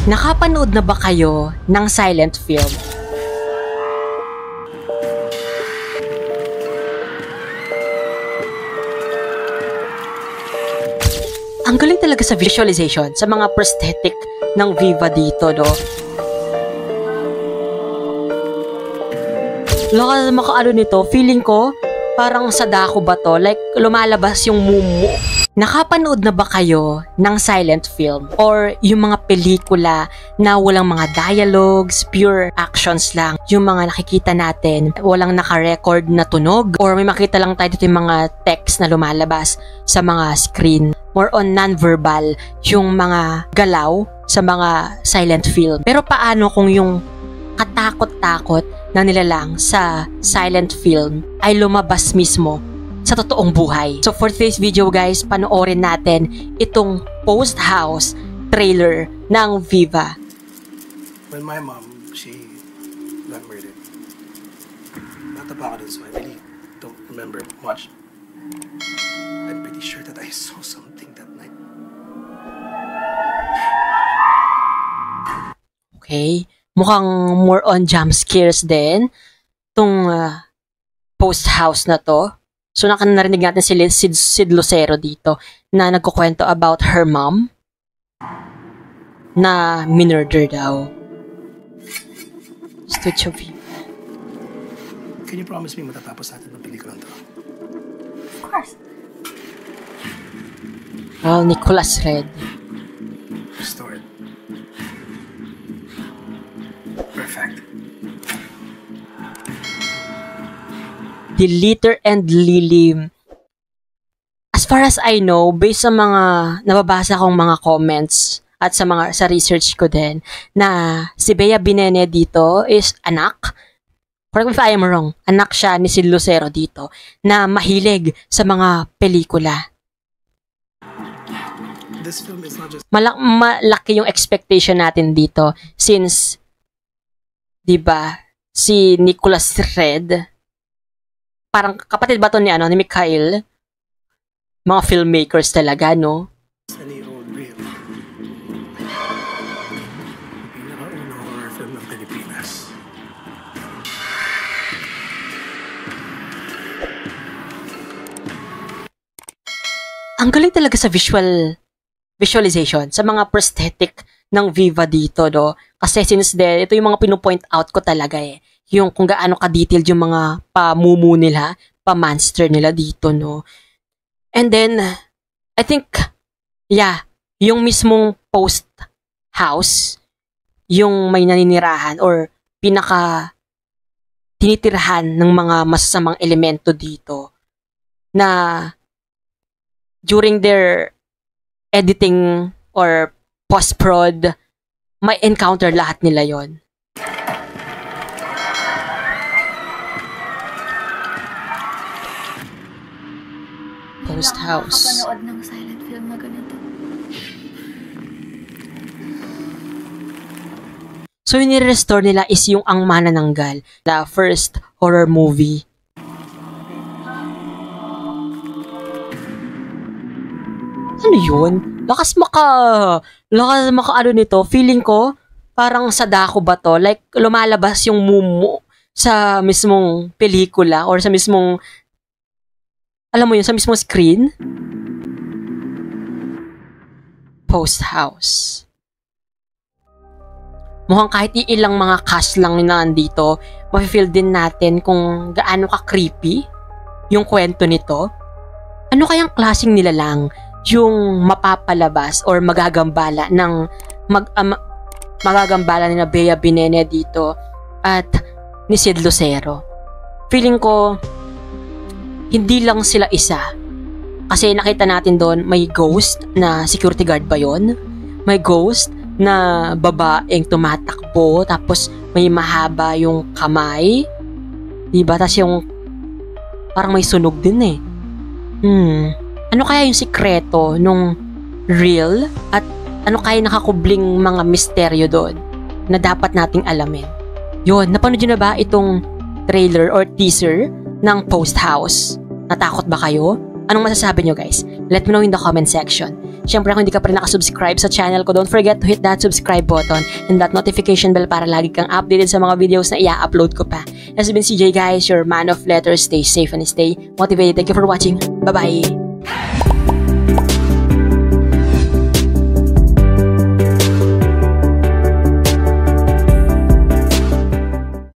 Nakapanood na ba kayo ng silent film? Ang galing talaga sa visualization, sa mga prosthetic ng Viva dito, no? Laka makaano nito, feeling ko, parang sa dako ba to? Like, lumalabas yung mumu. Nakapanood na ba kayo ng silent film? Or yung mga pelikula na walang mga dialogues, pure actions lang? Yung mga nakikita natin, walang naka-record na tunog? Or may makita lang tayo dito yung mga text na lumalabas sa mga screen? More on non-verbal, yung mga galaw sa mga silent film. Pero paano kung yung katakot-takot na nilalang sa silent film ay lumabas mismo sa totoong buhay? So for today's video guys, panoorin natin itong Post House trailer ng Viva. When my mom, she got murdered. Not about it, so I really don't remember much. I'm pretty sure that I saw something that night. Okay, mukhang more on jump scares din itong Post House na to. So narinig natin si Sid Lucero dito na nagkukwento about her mom na minurder daw. Studio Viva. Can you promise me matatapos natin ng pelikulang to? Of course. Well, Nicholas Red. Restored. Perfect. Deleter and Lily. As far as I know, based sa mga nababasa kong mga comments at sa research ko din, na si Bea Binene dito is anak, correct me if I am wrong, anak siya ni Sid Lucero dito, na mahilig sa mga pelikula. This film is not just... Malaki yung expectation natin dito since, diba, si Nicholas Red, parang kapatid ba to ni Mikhail? Mga filmmakers talaga, no? Any old reel. Pinakaunang horror film ng Pilipinas. Ang galing talaga sa visualization, sa mga prosthetic ng Viva dito, no? Kasi since ito yung mga pinupoint out ko talaga eh. Yung kung gaano ka-detailed yung mga pamumu nila, pa-monster nila dito, no? And then, I think, yeah, yung mismong Post House, yung may naninirahan or tinitirahan ng mga masasamang elemento dito na during their editing or post-prod, may encounter lahat nila yon. Post House. Nakapanood ng silent film na ganito. So yung nire-restore nila is yung Ang Manananggal, the first horror movie. Ano yun? Lakas maka ano nito, feeling ko parang sa dako ba to? Like lumalabas yung mumu sa mismong pelikula or sa mismong, alam mo yun, sa mismong screen. Post House. Mukhang kahit ilang mga cast lang na nandito, mafe-feel din natin kung gaano ka-creepy yung kwento nito. Ano kayang klaseng nilalang yung mapapalabas or magagambala ng magagambala ni Bea Binene dito at ni Sid Lucero? Feeling ko hindi lang sila isa. Kasi nakita natin doon may ghost na security guard ba yun? May ghost na babaeng tumatakbo tapos may mahaba yung kamay. Diba? Tapos yung parang may sunog din eh. Ano kaya yung sikreto nung real at ano kaya nakakubling mga misteryo doon na dapat nating alamin? Yun, napanood nyo na ba itong trailer or teaser ng Post House? Natakot ba kayo? Anong masasabi nyo guys? Let me know in the comment section. Syempre kung hindi ka pa rin nakasubscribe sa channel ko, don't forget to hit that subscribe button and that notification bell para lagi kang updated sa mga videos na i-upload ko pa. This has been CJ guys, your man of letters. Stay safe and stay motivated. Thank you for watching. Bye-bye!